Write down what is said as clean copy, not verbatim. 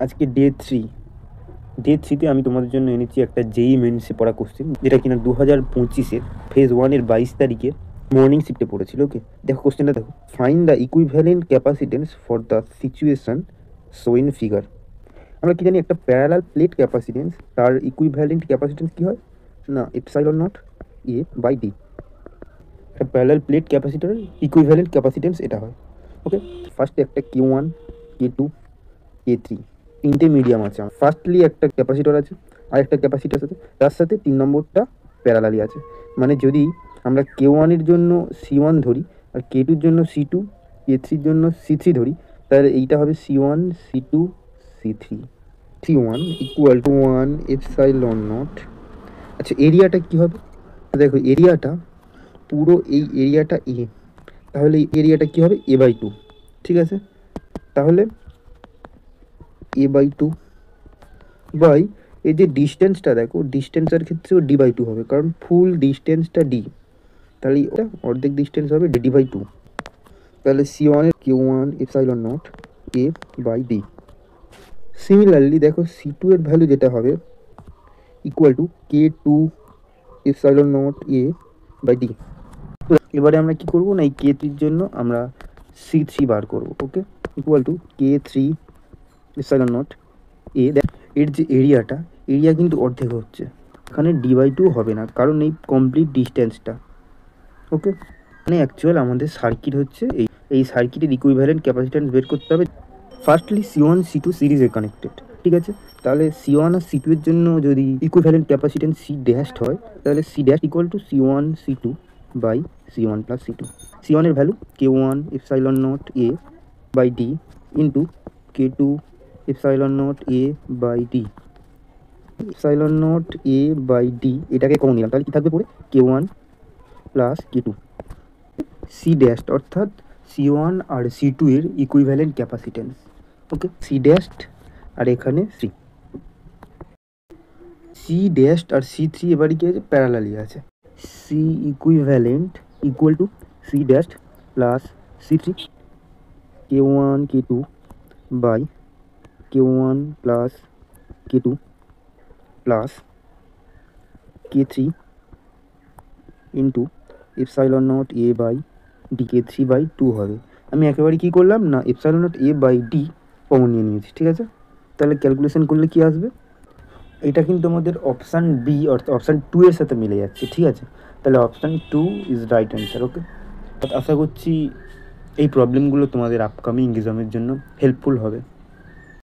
আজকে ডে থ্রিতে আমি তোমাদের জন্য এনেছি একটা জেই মেন্সে পড়া কোশ্চেন, যেটা কিনা 2025-এর ফেজ 1-এর 22 তারিখে মর্নিং শিফটে পড়েছিল। ওকে, দেখো কোশ্চেনটা দেখো। Find the equivalent capacitance for the situation show in figure. আমরা কি জানি, একটা প্যারালাল প্লেট ক্যাপাসিটেন্স, তার ইকুইভ্যালেন্ট ক্যাপাসিটেন্স কি হয় না, epsilon naught A by D. একটা প্যারালাল প্লেট ক্যাপাসিটরের ইকুইভ্যালেন্ট ক্যাপাসিটেন্স এটা হয়। ওকে, ফার্স্টে একটা Q1, K2, K3 তিনটে মিডিয়াম আছে। ফার্স্টলি একটা ক্যাপাসিটর আছে, আর একটা ক্যাপাসিটর আছে, তার সাথে 3 নম্বরটা প্যারালালি আছে। মানে যদি আমরা K1 এর জন্য C1 ধরি, আর K2 এর জন্য C2, K3 এর জন্য C3 ধরি, তাহলে এইটা হবে C1 C2 C3। C1 equal to 1 epsilon not. আচ্ছা, এরিয়াটা কি হবে? দেখো, এরিয়াটা পুরো এই এরিয়াটা এ, তাহলে এই এরিয়াটা কি হবে? A/2। ঠিক আছে, তাহলে A/2 বাই এই যে ডিস্টেন্সটা, দেখো ডিস্টেন্সের ক্ষেত্রেও D/2 হবে, কারণ ফুল ডিস্টেন্সটা D, তাহলে ওটা অর্ধেক ডিস্টেন্স হবে D/2। তাহলে C1 এর Q1 epsilon not A/D। Similarly দেখো, C2 এর ভ্যালু যেটা হবে equal to K2 epsilon not A/D। এবারে আমরা কি করব না, এই K3 এর জন্য আমরা C3 বার করব। Okay, equal to K3 epsilon not A। এর যে এরিয়া কিন্তু অর্ধেক হচ্ছে, এখানে D/2 হবে না, কারণ এই কমপ্লিট ডিস্টেন্সটা। ওকে, মানে অ্যাকচুয়াল আমাদের সার্কিট হচ্ছে এই সার্কিটের ইকুইভ্যালেন্ট ক্যাপাসিট্যান্স বের করতে হবে। ফার্স্টলি C1 C2 সিরিজে কানেক্টেড, ঠিক আছে। তাহলে C1 আর C2 এর জন্য যদি ইকুইভ্যালেন্ট ক্যাপাসিট্যান্স C ড্যাশড হয়, তাহলে C dash equal to C1 C2 by C1 plus C2। C1 এর value K1 epsilon not A by D into K2 epsilon not A by D। Epsilon not A by D এটাকে common নিলাম, তাহলে কি থাকবে পরে? K1 plus K2। C dashed অর্থাৎ C1 আর C2 এর equivalent capacitance. ওকে, C dashed আর এখানে C dashed আর C3 এবারে কি আছে? প্যারালালি আছে। C equivalent equal to C dashed plus C3 K1 K2 by K1 plus K2 plus K3 into epsilon not A by D। K3/2 হবে। আমি একেবারে কি করলাম না, epsilon not A by D common নিয়ে নিয়েছি, ঠিক আছে। তাহলে ক্যালকুলেশন করলে কি আসবে? এটা কিন্তু আমাদের অপশান বি অর্থাৎ অপশান 2 এর সাথে মিলে যাচ্ছে, ঠিক আছে। তাহলে অপশান 2 ইজ রাইট অ্যান্সার। ওকে, আশা করছি এই প্রবলেমগুলো তোমাদের আপকামিং এক্সামের জন্য হেল্পফুল হবে।